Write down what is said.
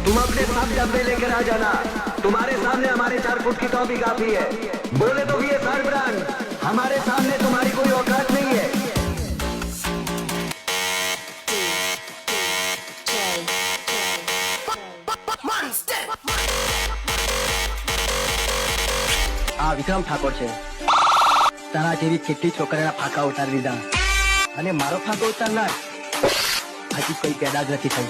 तुम अपने साथ डब्बे लेकर आ जाना। तुम्हारे सामने हमारे 4 फुट की टॉपी काफी है। बोले तो भी ये सरब्रांड, हमारे सामने तुम्हारी कोई औकात नहीं है। આ વિક્રમ ઠાકોર છે. તારા જેવી કેટલી છોકરીના ફાંકા ઉતારી દીધા અને મારો ફાંકો ઉતારનાર હજી કોઈ પેદા જ નથી થઈ.